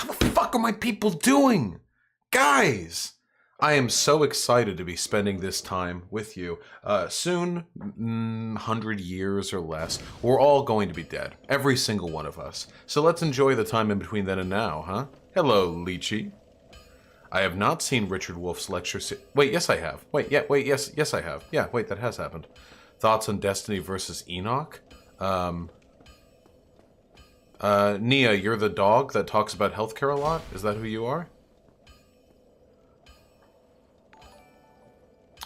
How the fuck are my people doing? Guys! I am so excited to be spending this time with you. Soon, 100 years or less, we're all going to be dead. Every single one of us. So let's enjoy the time in between then and now, huh? Hello, Lychee. I have not seen Richard Wolf's lecture wait, yes I have. Wait, yes I have. Yeah, wait, that has happened. Thoughts on Destiny versus Enoch? Nia, you're the dog that talks about healthcare a lot? Is that who you are?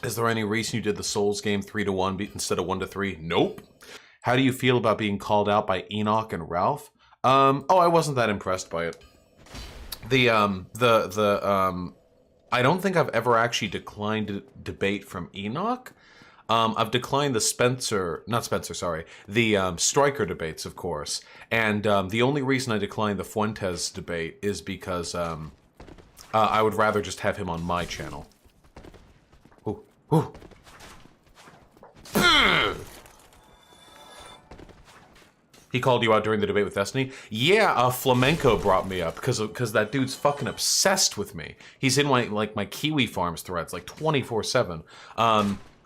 Is there any reason you did the Souls game 3-1 instead of 1-3? Nope. How do you feel about being called out by Enoch and Ralph? Oh, I wasn't that impressed by it. I don't think I've ever actually declined a debate from Enoch. I've declined the Striker debates, of course. And the only reason I declined the Fuentes debate is because I would rather just have him on my channel. Ooh. He called you out during the debate with Destiny? Yeah, Flamenco brought me up because that dude's fucking obsessed with me. He's in my Kiwi Farms threads like 24/7.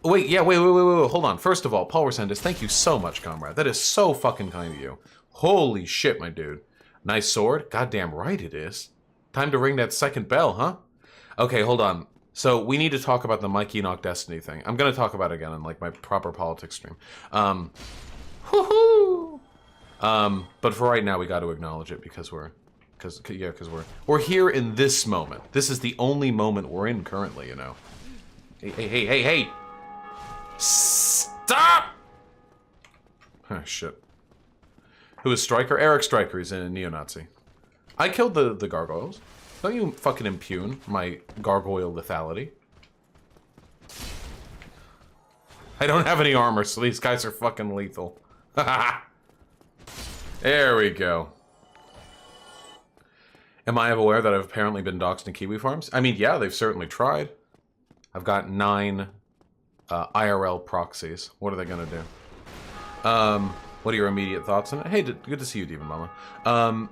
Wait, hold on. First of all, Paul Resendez, thank you so much, comrade. That is so fucking kind of you. Holy shit, my dude. Nice sword? Goddamn right it is. Time to ring that second bell, huh? Okay, hold on. So we need to talk about the Mike Enoch Destiny thing. I'm gonna talk about it again in like my proper politics stream. Woohoo! But for right now, we got to acknowledge it because we're here in this moment. This is the only moment we're in currently, you know. Hey! Stop! Oh, shit. Who is Striker? Eric Striker. He's a neo-Nazi. I killed the gargoyles. Don't you fucking impugn my gargoyle lethality. I don't have any armor, so these guys are fucking lethal. There we go. Am I aware that I've apparently been doxxed in Kiwi Farms? I mean, yeah, they've certainly tried. I've got 9 IRL proxies. What are they gonna do? What are your immediate thoughts on it? Hey, good to see you, Demon Mama.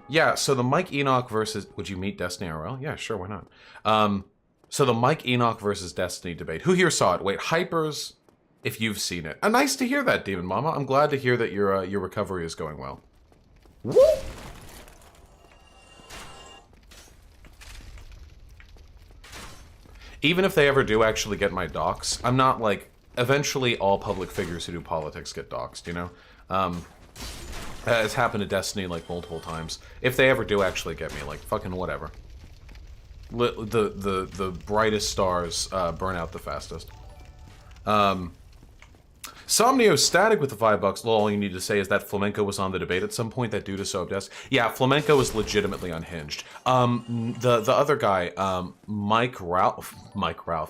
Yeah, so the Mike Enoch versus... Would you meet Destiny IRL? Yeah, sure, why not? So the Mike Enoch versus Destiny debate. Who here saw it? Wait, Hypers, if you've seen it. Nice to hear that, Demon Mama. I'm glad to hear that your recovery is going well. Woo! Even if they ever do actually get my docs, I'm not like... Eventually, all public figures who do politics get doxed, you know? It's happened to Destiny, like, multiple times. If they ever do actually get me, like, fucking whatever. The brightest stars burn out the fastest. Somnio Static with the $5. Lol, all you need to say is that Flamenco was on the debate at some point. That dude is so obsessed. Yeah, Flamenco is legitimately unhinged. The other guy,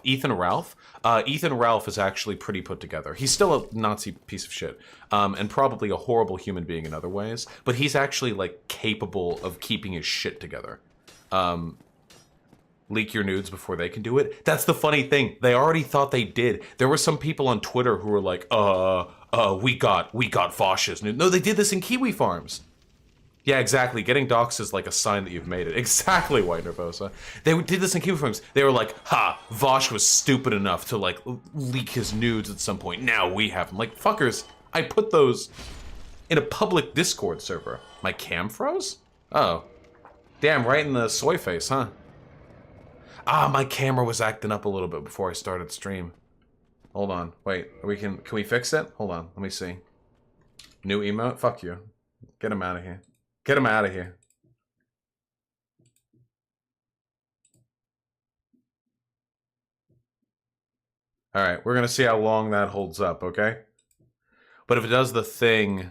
Ethan Ralph. Ethan Ralph is actually pretty put together. He's still a Nazi piece of shit, and probably a horrible human being in other ways. But he's actually like capable of keeping his shit together. Leak your nudes before they can do it. That's the funny thing. They already thought they did. There were some people on Twitter who were like, we got Vaush's nude. No, they did this in Kiwi Farms. Yeah, exactly. Getting doxxed is like a sign that you've made it. Exactly, White Nervosa. They did this in Kiwi Farms. They were like, ha, Vaush was stupid enough to like leak his nudes at some point. Now we have them. Like, fuckers, I put those in a public Discord server. My cam froze? Oh. Damn, right in the soy face, huh? Ah, my camera was acting up a little bit before I started stream. Hold on. Wait, can we fix it? Hold on, let me see. New emote? Fuck you. Get him out of here. Get him out of here. Alright, we're gonna see how long that holds up, okay? But if it does the thing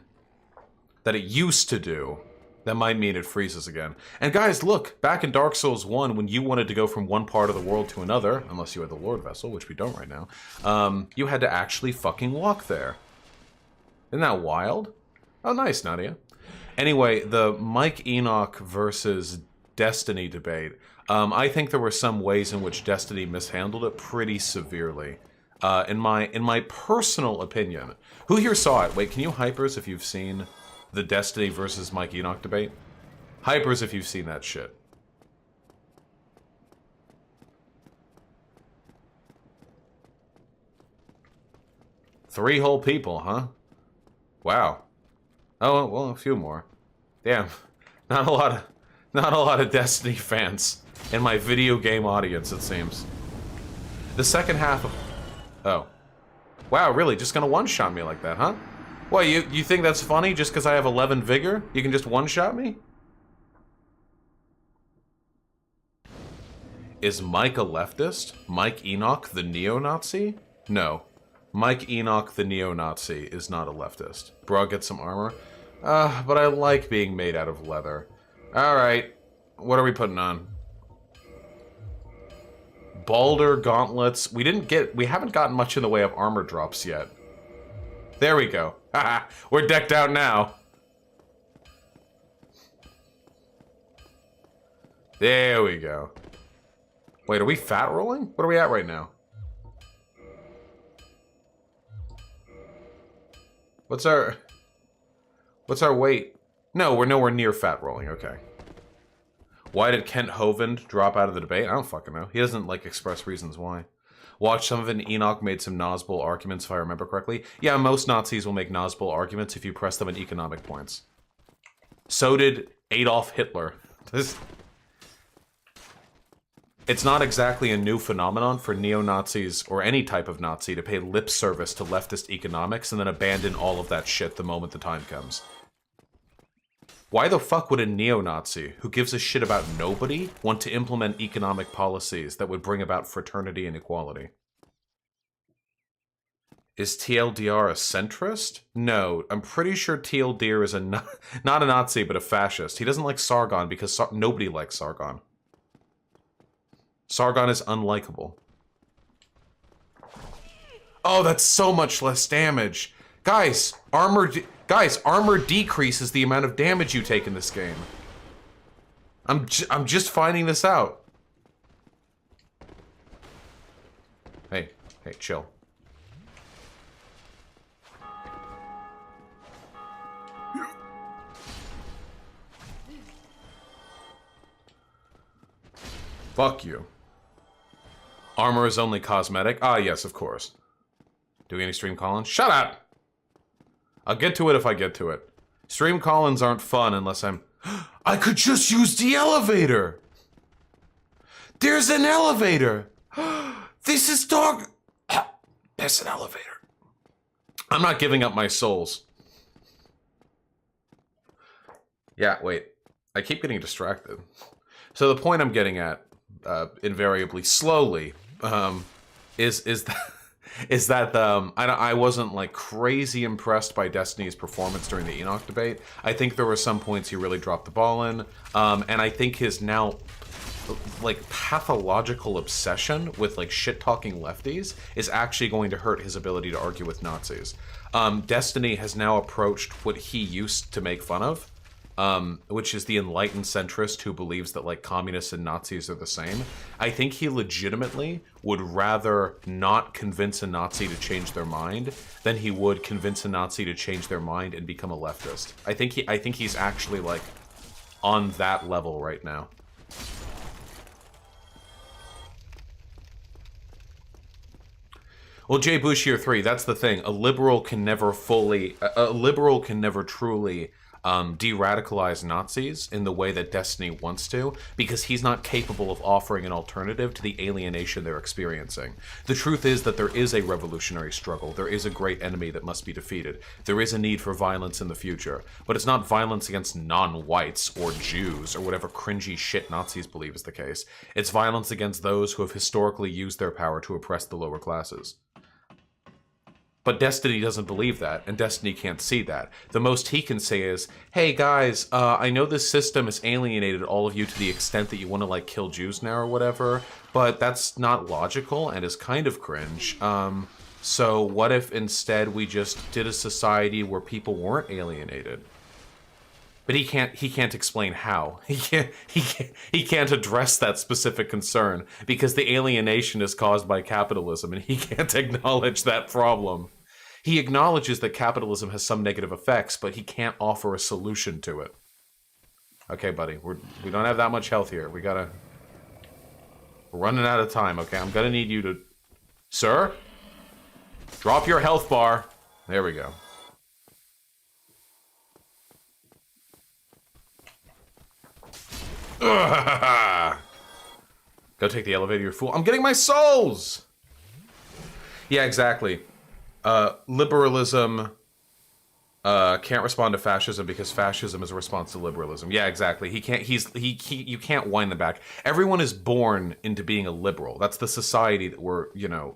that it used to do, that might mean it freezes again. And guys, look, back in Dark Souls 1, when you wanted to go from one part of the world to another, unless you had the Lord Vessel, which we don't right now, you had to actually fucking walk there. Isn't that wild? Oh, nice, Nadia. Anyway, the Mike Enoch versus Destiny debate. I think there were some ways in which Destiny mishandled it pretty severely. In my personal opinion. Who here saw it? Wait, can you hypers if you've seen the Destiny versus Mike Enoch debate? Hypers if you've seen that shit. 3 whole people, huh? Wow. Oh, well, a few more. Damn. Not a lot of Destiny fans in my video game audience, it seems. The second half of... Oh. Wow, really? Just gonna one-shot me like that, huh? What, you think that's funny just because I have 11 vigor? You can just one-shot me? Is Mike a leftist? Mike Enoch the neo-Nazi? No. Mike Enoch the neo-Nazi is not a leftist. Bro, I'll get some armor. But I like being made out of leather. Alright. What are we putting on? Balder gauntlets. We haven't gotten much in the way of armor drops yet. There we go. Haha, we're decked out now. There we go. Wait, are we fat rolling? What are we at right now? What's our weight? No, we're nowhere near fat rolling, okay. Why did Kent Hovind drop out of the debate? I don't fucking know. He doesn't, like, express reasons why. Watch some of it, and Enoch made some Nazgul arguments, if I remember correctly. Yeah, most Nazis will make Nazgul arguments if you press them in economic points. So did Adolf Hitler. It's not exactly a new phenomenon for neo-Nazis or any type of Nazi to pay lip service to leftist economics and then abandon all of that shit the moment the time comes. Why the fuck would a neo-Nazi, who gives a shit about nobody, want to implement economic policies that would bring about fraternity and equality? Is TLDR a centrist? No, I'm pretty sure TLDR is not a Nazi, but a fascist. He doesn't like Sargon because nobody likes Sargon. Sargon is unlikable. Oh, that's so much less damage. Guys, armor decreases the amount of damage you take in this game. I'm just finding this out. Hey, chill. Fuck you. Armor is only cosmetic? Ah, yes, of course. Doing any stream call-ins? Shut up! I'll get to it if I get to it. Stream call-ins aren't fun unless I'm... I could just use the elevator! There's an elevator! This is dog... There's an elevator. I'm not giving up my souls. Yeah, wait. I keep getting distracted. So the point I'm getting at, invariably slowly, is that I wasn't like crazy impressed by Destiny's performance during the Enoch debate. I think there were some points he really dropped the ball in, and I think his now like pathological obsession with like shit talking lefties is actually going to hurt his ability to argue with Nazis. Destiny has now approached what he used to make fun of. Which is the enlightened centrist who believes that, like, communists and Nazis are the same. I think he legitimately would rather not convince a Nazi to change their mind than he would convince a Nazi to change their mind and become a leftist. I think he's actually, like, on that level right now. Well, Jay Bouchier 3, that's the thing. A liberal can never truly de-radicalize Nazis in the way that Destiny wants to, because he's not capable of offering an alternative to the alienation they're experiencing. The truth is that there is a revolutionary struggle. There is a great enemy that must be defeated. There is a need for violence in the future, but it's not violence against non-whites or Jews or whatever cringy shit Nazis believe is the case. It's violence against those who have historically used their power to oppress the lower classes. But Destiny doesn't believe that, and Destiny can't see that. The most he can say is, hey guys, I know this system has alienated all of you to the extent that you want to, like, kill Jews now or whatever, but that's not logical and is kind of cringe. So what if instead we just did a society where people weren't alienated? But he can't explain how. He can't address that specific concern because the alienation is caused by capitalism, and he can't acknowledge that problem. He acknowledges that capitalism has some negative effects, but he can't offer a solution to it. Okay, buddy, we don't have that much health here. We're running out of time. Okay, I'm gonna need you to, sir. Drop your health bar. There we go. Ugh. Go take the elevator, you fool. I'm getting my souls! Yeah, exactly. Liberalism can't respond to fascism because fascism is a response to liberalism. Yeah, exactly. He can't. You can't wind them back. Everyone is born into being a liberal. That's the society that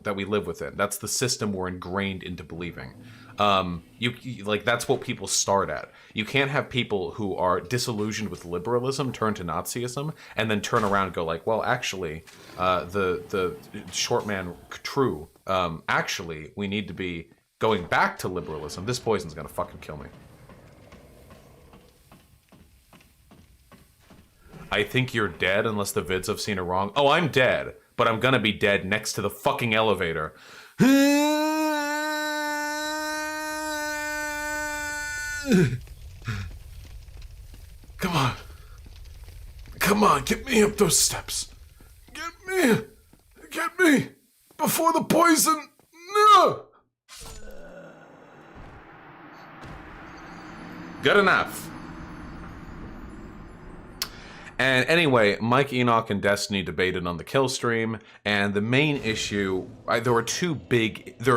that we live within. That's the system we're ingrained into believing. Like that's what people start at. You can't have people who are disillusioned with liberalism turn to Nazism and then turn around and go like, well, actually, the short man true. Actually, we need to be going back to liberalism. This poison's gonna fucking kill me. I think you're dead unless the vids have seen it wrong. Oh, I'm dead, but I'm gonna be dead next to the fucking elevator. Come on. Come on, get me up those steps. Get me before the poison. No. Good enough. And anyway, Mike Enoch and Destiny debated on the kill stream, and the main issue, there are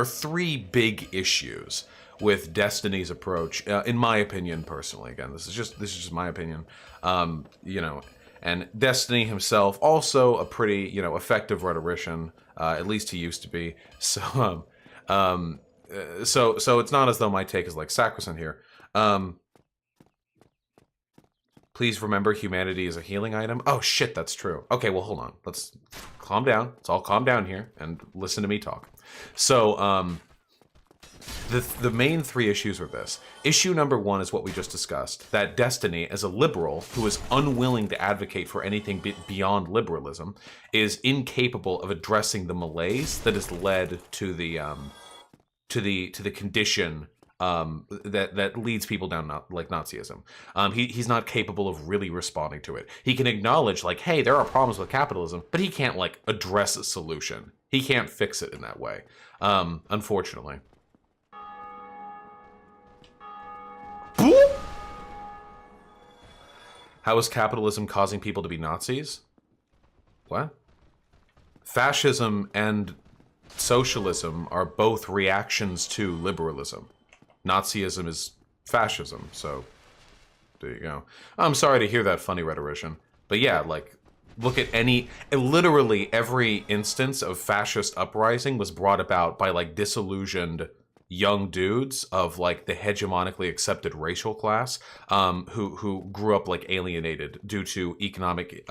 three big issues with Destiny's approach, in my opinion, personally. Again, this is just my opinion. And Destiny himself, also a pretty, effective rhetorician, at least he used to be. So it's not as though my take is like sacrosanct here. Please remember humanity is a healing item. Oh shit, that's true. Okay, well hold on. Let's calm down. Let's all calm down here and listen to me talk. So, the main three issues are this. Issue number one is what we just discussed, that Destiny, as a liberal who is unwilling to advocate for anything beyond liberalism, is incapable of addressing the malaise that has led to the condition that leads people down like Nazism. He's not capable of really responding to it. He can acknowledge like, hey, there are problems with capitalism, but he can't like address a solution. He can't fix it in that way, unfortunately. How is capitalism causing people to be Nazis? What? Fascism and socialism are both reactions to liberalism. Nazism is fascism, so there you go. I'm sorry to hear that, funny rhetorician. But yeah, like, look at literally every instance of fascist uprising was brought about by, like, disillusioned young dudes of, like, the hegemonically accepted racial class, who grew up, like, alienated due to economic,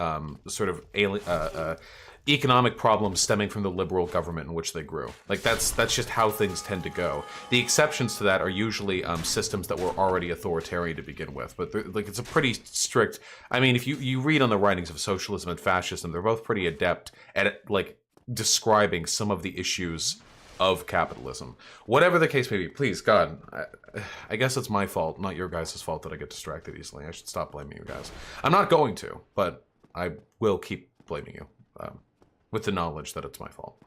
economic problems stemming from the liberal government in which they grew. Like that's just how things tend to go. The exceptions to that are usually systems that were already authoritarian to begin with. But like it's a pretty strict. I mean, if you read on the writings of socialism and fascism, they're both pretty adept at like describing some of the issues of capitalism. Whatever the case may be, please, God, I guess it's my fault, not your guys' fault that I get distracted easily. I should stop blaming you guys. I'm not going to, but I will keep blaming you. With the knowledge that it's my fault.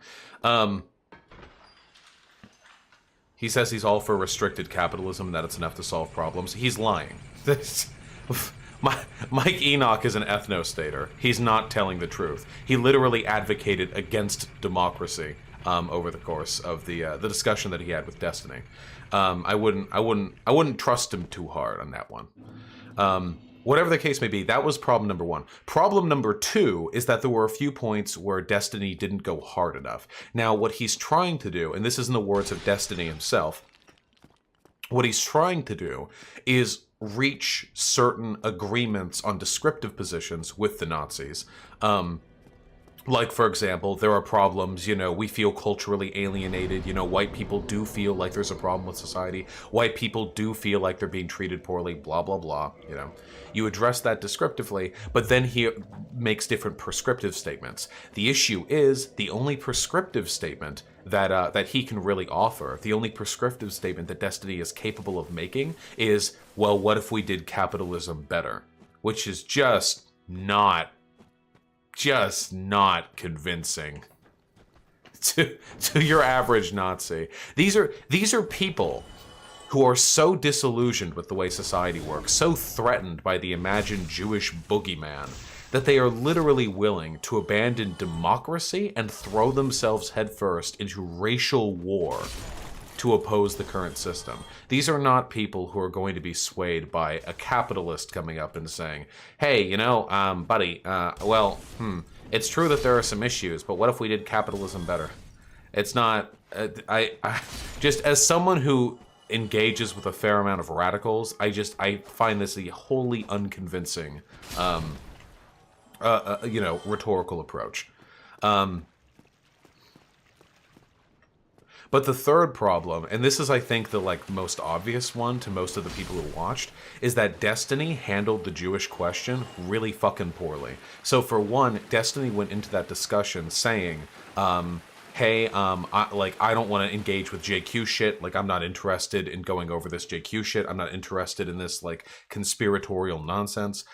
He says he's all for restricted capitalism and that it's enough to solve problems. He's lying. Mike Enoch is an ethno-stater. He's not telling the truth. He literally advocated against democracy over the course of the discussion that he had with Destiny. I wouldn't trust him too hard on that one. Whatever the case may be, that was problem number one. Problem number two is that there were a few points where Destiny didn't go hard enough. Now, what he's trying to do, and this is in the words of Destiny himself, what he's trying to do is reach certain agreements on descriptive positions with the Nazis. Like, for example, there are problems, we feel culturally alienated. White people do feel like there's a problem with society. White people do feel like they're being treated poorly, blah, blah, blah, You address that descriptively, but then he makes different prescriptive statements. The issue is the only prescriptive statement that he can really offer, the only prescriptive statement that Destiny is capable of making is, well, what if we did capitalism better? Which is just not convincing. to your average Nazi. These are people who are so disillusioned with the way society works, so threatened by the imagined Jewish boogeyman, that they are literally willing to abandon democracy and throw themselves headfirst into racial war to oppose the current system. These are not people who are going to be swayed by a capitalist coming up and saying, hey, you know, buddy, it's true that there are some issues, but what if we did capitalism better? It's not, I just as someone who engages with a fair amount of radicals, I find this a wholly unconvincing, rhetorical approach. But the third problem, and this is, I think, the most obvious one to most of the people who watched, is that Destiny handled the Jewish question really fucking poorly. So for one, Destiny went into that discussion saying, hey, I don't want to engage with JQ shit. Like, I'm not interested in going over this JQ shit. I'm not interested in this, conspiratorial nonsense.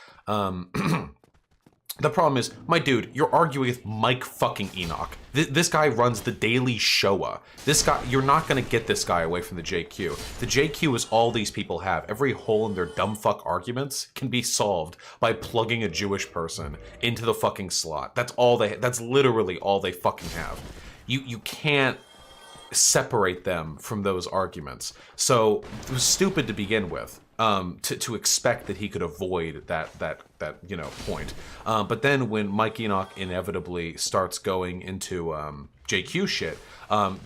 The problem is, my dude, you're arguing with Mike fucking Enoch. This guy runs the Daily Showa. This guy, you're not gonna get this guy away from the JQ. The JQ is all these people have. Every hole in their dumb fuck arguments can be solved by plugging a Jewish person into the fucking slot. That's literally all they fucking have. You can't separate them from those arguments. So it was stupid to begin with. To expect that he could avoid that point. But then when Mike Enoch inevitably starts going into JQ shit,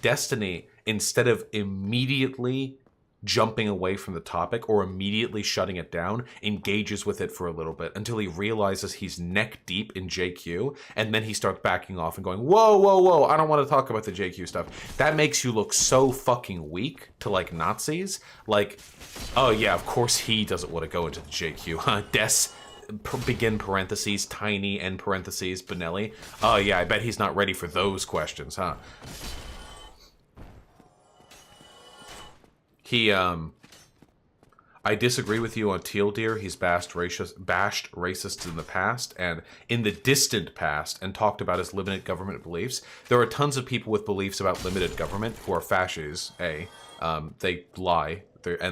Destiny, instead of immediately jumping away from the topic or immediately shutting it down, engages with it for a little bit until he realizes he's neck deep in JQ, and then he starts backing off and going, whoa, I don't want to talk about the JQ stuff. That makes you look so fucking weak to Nazis. Oh yeah, of course he doesn't want to go into the JQ, huh? Begin parentheses, tiny end parentheses, Benelli. Oh yeah, I bet he's not ready for those questions, huh? I disagree with you on Teal Deer. He's bashed racists in the past and in the distant past and talked about his limited government beliefs. There are tons of people with beliefs about limited government who are fascists, they lie,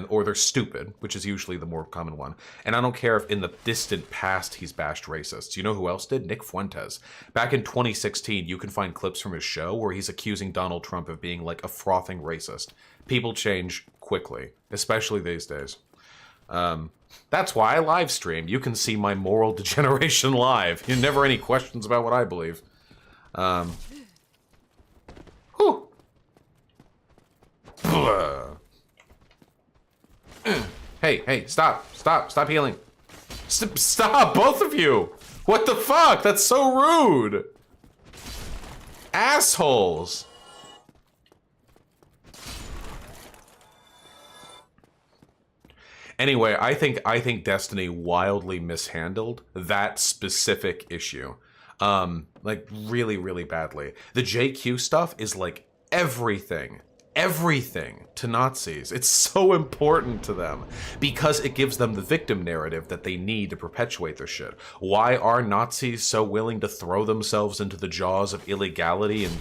or they're stupid, which is usually the more common one. And I don't care if in the distant past he's bashed racists. You know who else did? Nick Fuentes. Back in 2016, you can find clips from his show where he's accusing Donald Trump of being a frothing racist. People change quickly, especially these days. That's why I live stream. You can see my moral degeneration live. You never any questions about what I believe. Whew. Hey, stop healing. Stop, both of you. What the fuck? That's so rude. Assholes. Anyway, I think Destiny wildly mishandled that specific issue. Really, really badly. The JQ stuff is everything to Nazis. It's so important to them because it gives them the victim narrative that they need to perpetuate their shit. Why are Nazis so willing to throw themselves into the jaws of illegality and,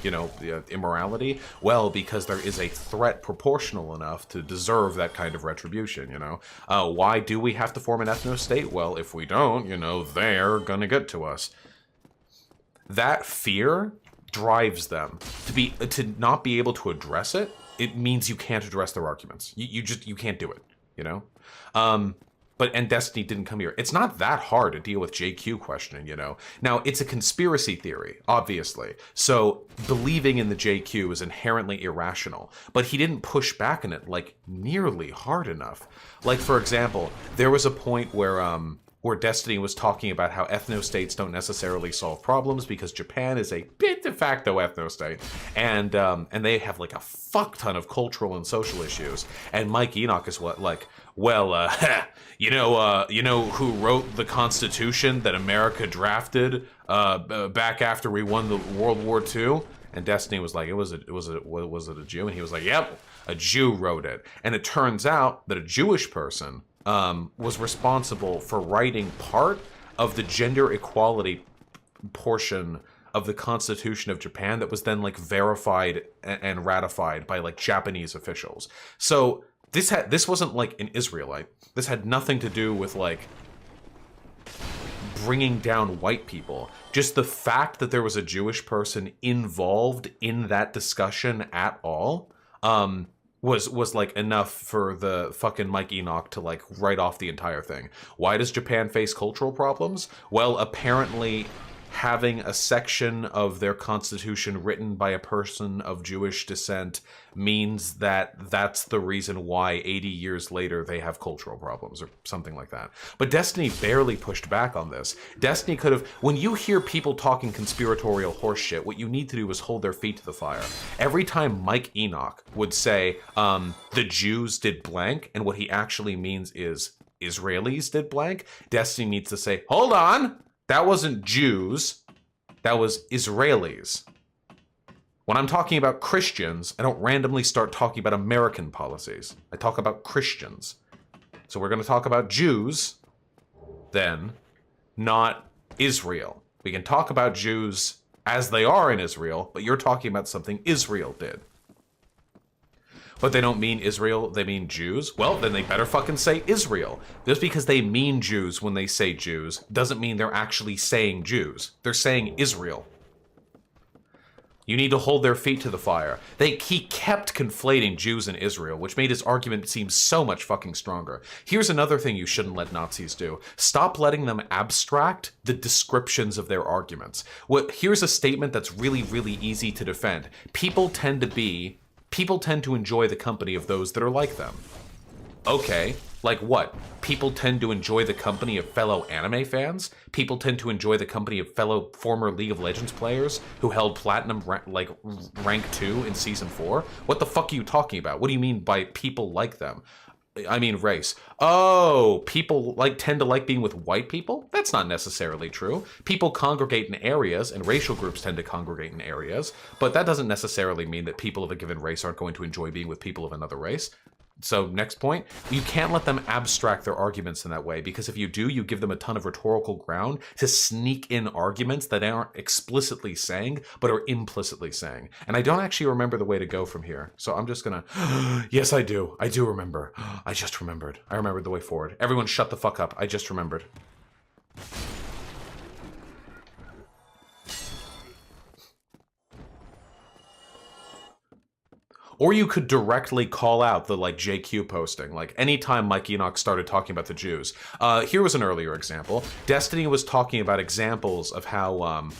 immorality? Well, because there is a threat proportional enough to deserve that kind of retribution, Why do we have to form an ethno-state? Well, if we don't, they're gonna get to us. That fear drives them to not be able to address it. It means you can't address their arguments. You can't do it, and Destiny didn't come here. It's not that hard to deal with JQ questioning, Now, it's a conspiracy theory, obviously. So believing in the JQ is inherently irrational. But he didn't push back on it, nearly hard enough. For example, there was a point where Destiny was talking about how ethno-states don't necessarily solve problems because Japan is a de facto ethno-state, and they have a fuck ton of cultural and social issues. And Mike Enoch is you know who wrote the Constitution that America drafted back after we won the World War II? And Destiny was was it a Jew? And he was yep, a Jew wrote it. And it turns out that a Jewish person was responsible for writing part of the gender equality portion of the Constitution of Japan that was then like verified and ratified by like Japanese officials. So this wasn't like an Israelite. This had nothing to do with like bringing down white people. Just the fact that there was a Jewish person involved in that discussion at all was like enough for the fucking Mike Enoch to like write off the entire thing. Why does Japan face cultural problems? Well, apparently having a section of their constitution written by a person of Jewish descent means that that's the reason why 80 years later they have cultural problems or something like that. But Destiny barely pushed back on this. Destiny could have... When you hear people talking conspiratorial horseshit, what you need to do is hold their feet to the fire. Every time Mike Enoch would say, the Jews did blank, and what he actually means is Israelis did blank, Destiny needs to say, hold on! That wasn't Jews, that was Israelis. When I'm talking about Christians, I don't randomly start talking about American policies. I talk about Christians. So we're going to talk about Jews, then, not Israel. We can talk about Jews as they are in Israel, but you're talking about something Israel did. But they don't mean Israel, they mean Jews? Well, then they better fucking say Israel. Just because they mean Jews when they say Jews doesn't mean they're actually saying Jews. They're saying Israel. You need to hold their feet to the fire. He kept conflating Jews and Israel, which made his argument seem so much fucking stronger. Here's another thing you shouldn't let Nazis do. Stop letting them abstract the descriptions of their arguments. Here's a statement that's really, really easy to defend. People tend to enjoy the company of those that are like them. Okay, like what? People tend to enjoy the company of fellow anime fans? People tend to enjoy the company of fellow former League of Legends players who held platinum rank 2 in Season 4? What the fuck are you talking about? What do you mean by people like them? I mean race. Oh, people tend to like being with white people? That's not necessarily true. People congregate in areas, and racial groups tend to congregate in areas, but that doesn't necessarily mean that people of a given race aren't going to enjoy being with people of another race. So next point, you can't let them abstract their arguments in that way, because if you do, you give them a ton of rhetorical ground to sneak in arguments that they aren't explicitly saying, but are implicitly saying. And I don't actually remember the way to go from here. So I'm just gonna, yes, I do. I do remember. I just remembered. I remembered the way forward. Everyone shut the fuck up. I just remembered. Or you could directly call out the JQ posting. Like anytime Mike Enoch started talking about the Jews. Here was an earlier example. Destiny was talking about examples of how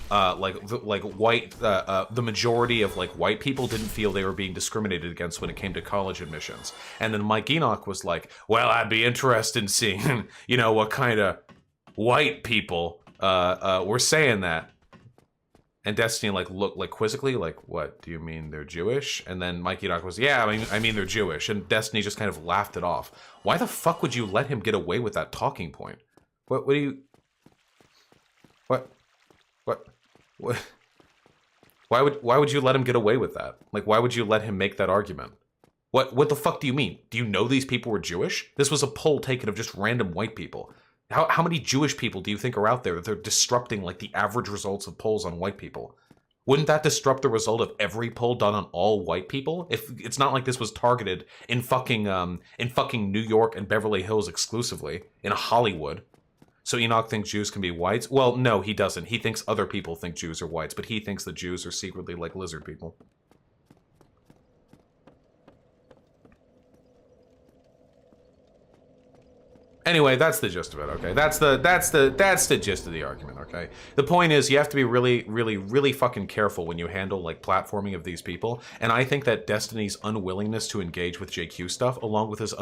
the majority of white people didn't feel they were being discriminated against when it came to college admissions. And then Mike Enoch was like, well, I'd be interested in seeing, what kind of white people were saying that. And Destiny looked quizzically, what, do you mean they're Jewish? And then Mike Enoch was, yeah, I mean they're Jewish. And Destiny just kind of laughed it off. Why the fuck would you let him get away with that talking point? What do you... What? Why would you let him get away with that? Why would you let him make that argument? What the fuck do you mean? Do you know these people were Jewish? This was a poll taken of just random white people. How many Jewish people do you think are out there that they're disrupting the average results of polls on white people? Wouldn't that disrupt the result of every poll done on all white people? If it's not like this was targeted in fucking New York and Beverly Hills exclusively, in Hollywood. So Enoch thinks Jews can be whites? Well, no, he doesn't. He thinks other people think Jews are whites, but he thinks the Jews are secretly like lizard people. Anyway, that's the gist of it, okay? That's the gist of the argument, okay? The point is, you have to be really, really, really fucking careful when you handle, platforming of these people. And I think that Destiny's unwillingness to engage with JQ stuff, along with his,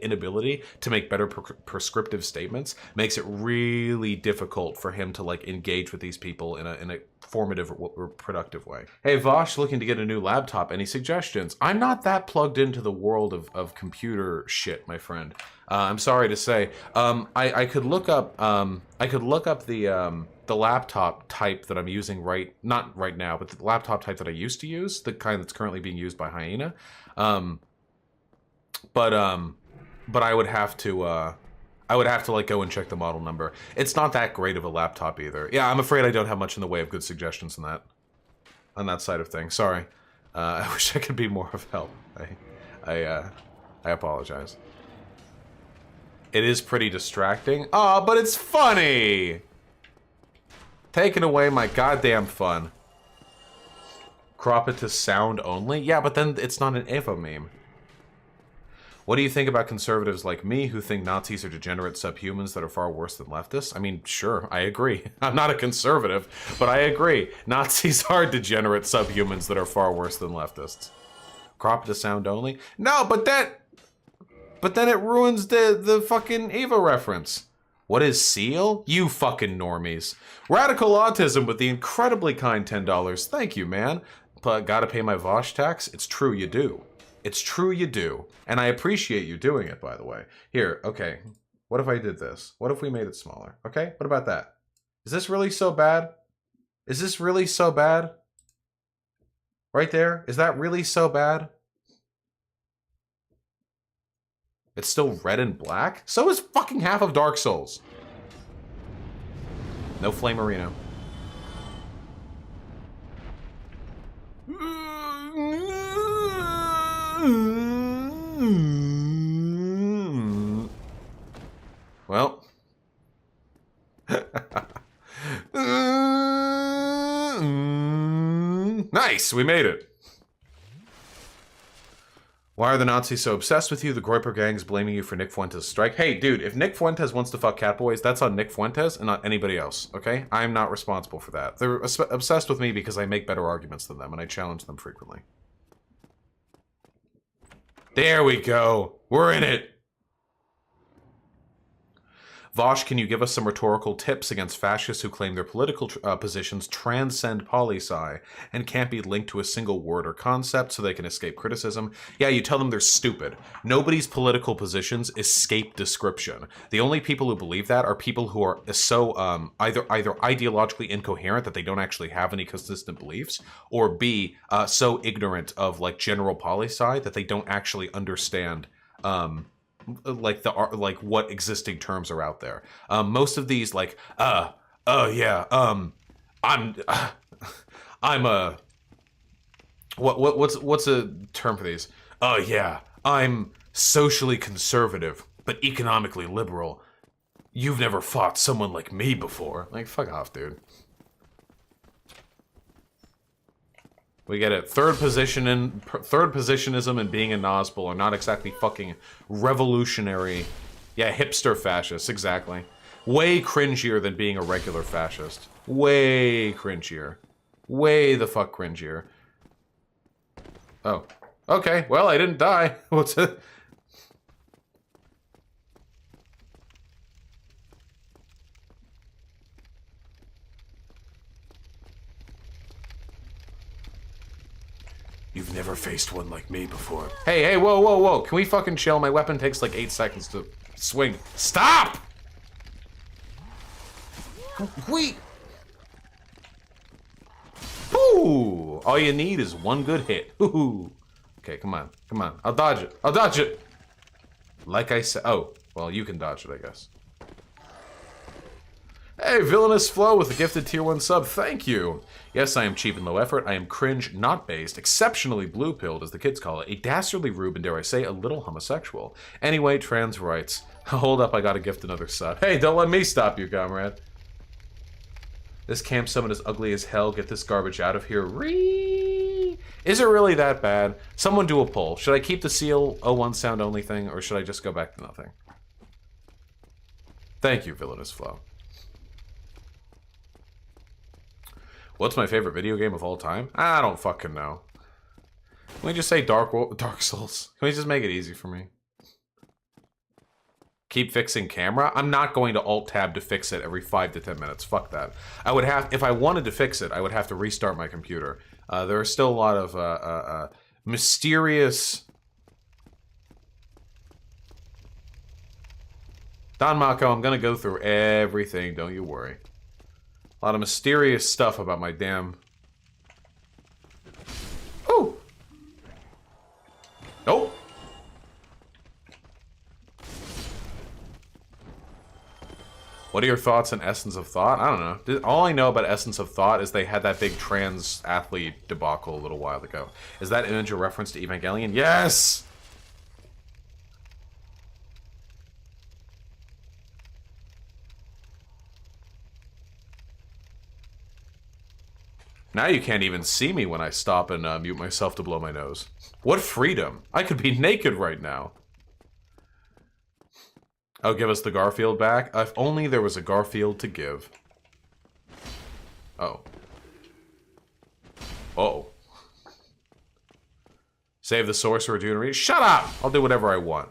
inability to make better prescriptive statements, makes it really difficult for him to, engage with these people in a formative or productive way. Hey, Vaush, looking to get a new laptop. Any suggestions? I'm not that plugged into the world of computer shit, my friend. I'm sorry to say. I could look up the laptop type that I'm using not right now, but the laptop type that I used to use, the kind that's currently being used by Hyena. But I would have to I would have to like go and check the model number. It's not that great of a laptop either. Yeah, I'm afraid I don't have much in the way of good suggestions on that side of things. Sorry. I wish I could be more of help. I apologize. It is pretty distracting. Oh, but it's funny! Taking away my goddamn fun. Crop it to sound only? Yeah, but then it's not an Eva meme. What do you think about conservatives like me who think Nazis are degenerate subhumans that are far worse than leftists? I mean, sure, I agree. I'm not a conservative, but I agree. Nazis are degenerate subhumans that are far worse than leftists. Crop it to sound only? No, but then it ruins the fucking Eva reference. What is SEAL? You fucking normies. Radical Autism with the incredibly kind $10. Thank you, man. But gotta pay my Vaush tax? It's true you do. It's true you do. And I appreciate you doing it, by the way. Here, okay. What if I did this? What if we made it smaller? Okay, what about that? Is this really so bad? Is this really so bad? Right there? Is that really so bad? It's still red and black? So is fucking half of Dark Souls. No Flamerino. Well. Nice, we made it. Why are the Nazis so obsessed with you? The Groiper gang's blaming you for Nick Fuentes' strike. Hey, dude, if Nick Fuentes wants to fuck catboys, that's on Nick Fuentes and not anybody else, okay? I'm not responsible for that. They're obsessed with me because I make better arguments than them, and I challenge them frequently. There we go. We're in it. Vaush, can you give us some rhetorical tips against fascists who claim their political positions transcend poli-sci and can't be linked to a single word or concept so they can escape criticism? Yeah, you tell them they're stupid. Nobody's political positions escape description. The only people who believe that are people who are so either ideologically incoherent that they don't actually have any consistent beliefs, or B, so ignorant of like general poli-sci that they don't actually understand like what existing terms are out there. Most of these like I'm a what's a term for these? Oh yeah, I'm socially conservative but economically liberal. You've never fought someone like me before. Like, fuck off, dude. We get it. Third positionism and being a Nosball are not exactly fucking revolutionary. Yeah, hipster fascists, exactly. Way cringier than being a regular fascist. Way cringier. Way the fuck cringier. Oh. Okay, well, I didn't die. What's it? You've never faced one like me before. Hey, whoa, whoa, whoa. Can we fucking chill? My weapon takes like 8 seconds to swing. Stop! Wait. Ooh. All you need is one good hit. Ooh. Okay, come on. Come on. I'll dodge it. I'll dodge it. Like I said. Oh, well, you can dodge it, I guess. Hey, Villainous Flow with a gifted tier 1 sub. Thank you. Yes, I am cheap and low effort. I am cringe, not based, exceptionally blue-pilled, as the kids call it, a dastardly rube, and dare I say, a little homosexual. Anyway, trans rights. Hold up, I gotta gift another sub. Hey, don't let me stop you, comrade. This camp summon is ugly as hell. Get this garbage out of here. Is it really that bad? Someone do a poll. Should I keep the Seal 01 sound only thing, or should I just go back to nothing? Thank you, Villainous Flow. What's my favorite video game of all time? I don't fucking know. Can we just say Dark Souls? Can we just make it easy for me? Keep fixing camera? I'm not going to Alt-Tab to fix it every 5 to 10 minutes. Fuck that. I would have, if I wanted to fix it, I would have to restart my computer. There are still a lot of mysterious... Don Mako, I'm gonna go through everything, don't you worry. A lot of mysterious stuff about my damn... Ooh! Nope! What are your thoughts on Essence of Thought? I don't know. All I know about Essence of Thought is they had that big trans athlete debacle a little while ago. Is that image a reference to Evangelion? Yes! Now you can't even see me when I stop and mute myself to blow my nose. What freedom! I could be naked right now. Oh, give us the Garfield back? If only there was a Garfield to give. Oh. Uh-oh. Save the Sorcerer Dunery. Shut up! I'll do whatever I want.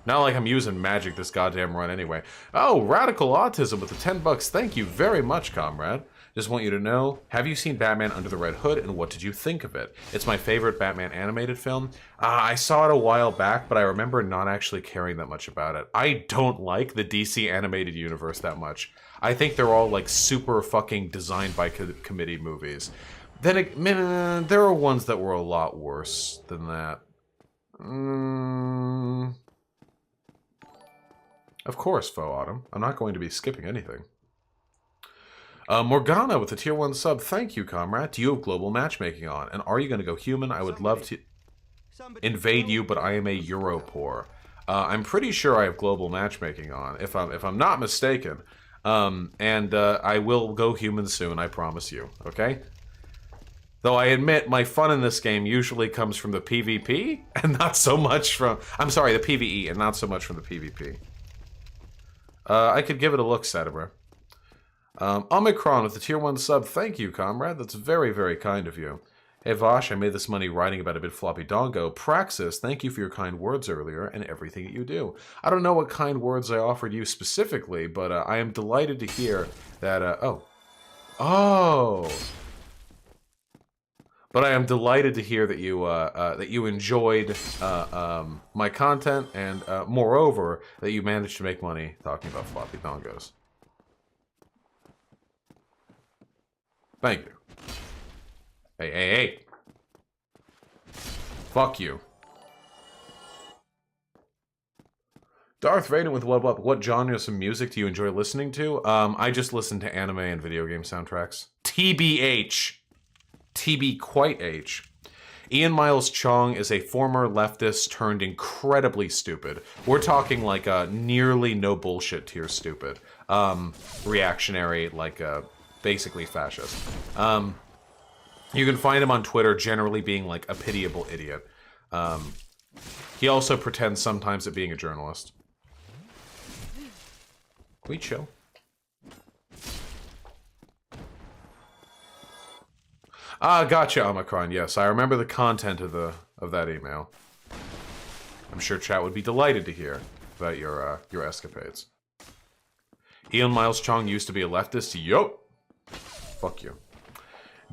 Not like I'm using magic this goddamn run anyway. Oh, Radical Autism with the 10 bucks. Thank you very much, comrade. Just want you to know, have you seen Batman Under the Red Hood, and what did you think of it? It's my favorite Batman animated film. I saw it a while back, but I remember not actually caring that much about it. I don't like the DC animated universe that much. I think they're all, like, super fucking designed by committee movies. Then, there are ones that were a lot worse than that. Of course, Faux Autumn. I'm not going to be skipping anything. Morgana with the tier 1 sub. Thank you, comrade. Do you have global matchmaking on? And are you going to go human? I would love to invade you, but I am a Euro poor. I'm pretty sure I have global matchmaking on, if I'm not mistaken. I will go human soon, I promise you, okay? Though I admit my fun in this game usually comes from the PvP, and not so much from... I'm sorry, the PvE, and not so much from the PvP. I could give it a look, Satimer. Omicron with the tier 1 sub. Thank you, comrade. That's very, very kind of you. Hey, Vaush, I made this money writing about a bit floppy dongo. Praxis, thank you for your kind words earlier and everything that you do. I don't know what kind words I offered you specifically, but I am delighted to hear that, But I am delighted to hear that you enjoyed my content, and moreover, that you managed to make money talking about floppy dongos. Thank you. Hey. Fuck you. Darth Vader with what genres of music do you enjoy listening to? I just listen to anime and video game soundtracks. TBH. TB quite H. Ian Miles Chong is a former leftist turned incredibly stupid. We're talking like a nearly no bullshit tier stupid. Reactionary, like basically fascist. You can find him on Twitter generally being like a pitiable idiot. He also pretends sometimes at being a journalist. Can we chill? Ah, gotcha, Omicron. Yes, I remember the content of that email. I'm sure chat would be delighted to hear about your escapades. Ian Miles Chong used to be a leftist. Yup. Fuck you.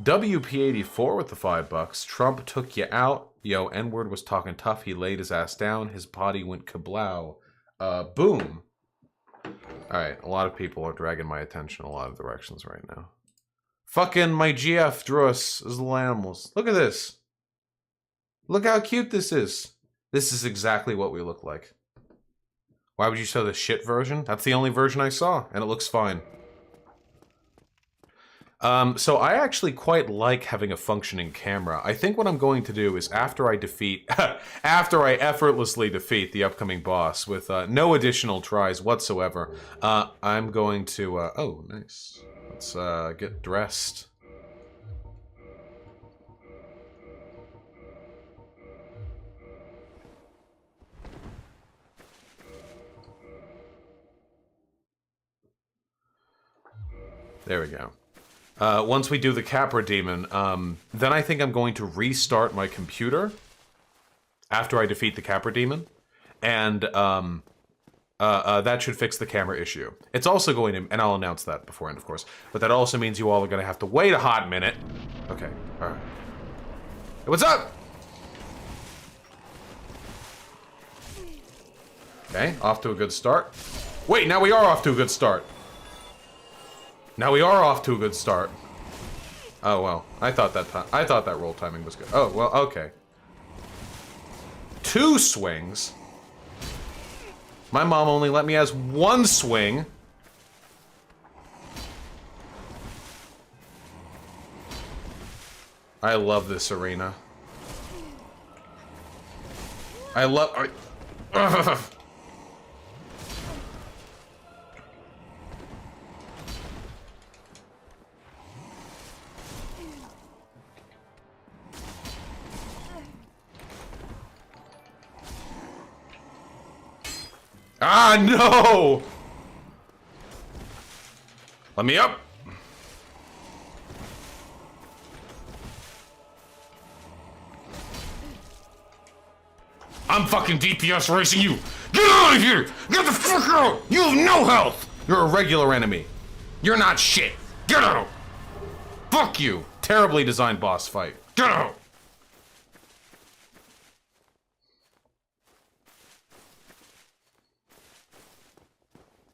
WP84 with the 5 bucks. Trump took you out. Yo, N-word was talking tough. He laid his ass down. His body went kablow. Boom. Alright, a lot of people are dragging my attention in a lot of directions right now. Fucking my GF drew us as little animals. Look at this. Look how cute this is. This is exactly what we look like. Why would you show the shit version? That's the only version I saw, and it looks fine. So I actually quite like having a functioning camera. I think what I'm going to do is after I effortlessly defeat the upcoming boss with no additional tries whatsoever, I'm going to, oh, nice. Let's get dressed. There we go. Once we do the Capra Demon, then I think I'm going to restart my computer after I defeat the Capra Demon, and that should fix the camera issue. It's also going to, and I'll announce that beforehand, of course, but that also means you all are going to have to wait a hot minute. Okay, alright. Hey, what's up? Okay, off to a good start. Wait, now we are off to a good start. Now we are off to a good start. Oh well, I thought that roll timing was good. Oh well, okay. 2 swings. My mom only let me as 1 swing. I love this arena. I love... Ah, no! Let me up! I'm fucking DPS racing you! Get out of here! Get the fuck out! You have no health! You're a regular enemy. You're not shit. Get out! Fuck you! Terribly designed boss fight. Get out!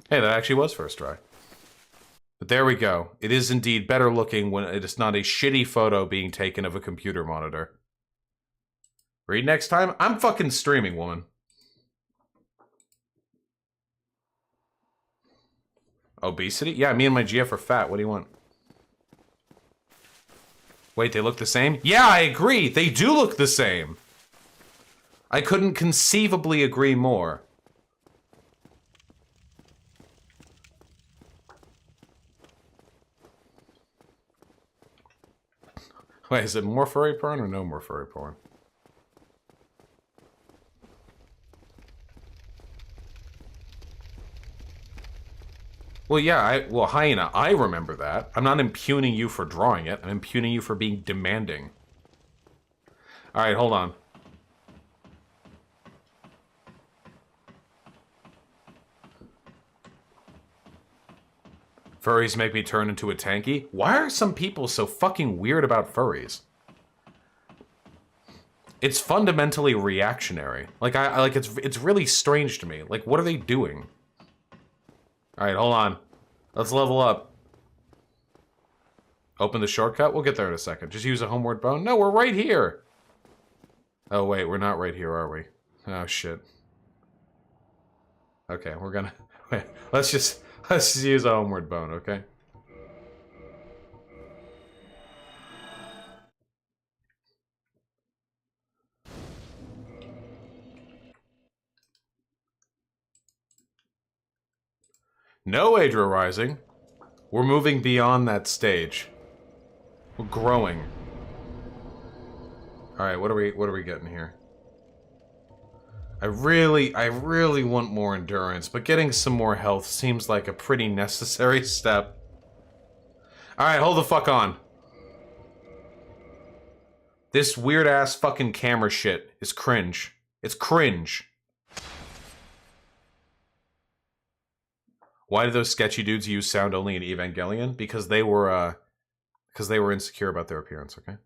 Hey, that actually was first try. But there we go. It is indeed better looking when it is not a shitty photo being taken of a computer monitor. Read next time? I'm fucking streaming, woman. Obesity? Yeah, me and my GF are fat. What do you want? Wait, they look the same? Yeah, I agree. They do look the same. I couldn't conceivably agree more. Wait, is it more furry porn or no more furry porn? Well, yeah, well, Hyena, I remember that. I'm not impugning you for drawing it. I'm impugning you for being demanding. Alright, hold on. Furries make me turn into a tanky? Why are some people so fucking weird about furries? It's fundamentally reactionary. Like, I like, it's really strange to me. Like, what are they doing? Alright, hold on. Let's level up. Open the shortcut? We'll get there in a second. Just use a homeward bone? No, we're right here! Oh, wait, we're not right here, are we? Oh, shit. Okay, we're gonna... Wait, let's just use a homeward bone, okay? No, Adra Rising. We're moving beyond that stage. We're growing. Alright, what are we getting here? I really want more endurance, but getting some more health seems like a pretty necessary step. Alright, hold the fuck on. This weird-ass fucking camera shit is cringe. It's cringe. Why did those sketchy dudes use sound only in Evangelion? Because they were insecure about their appearance, okay?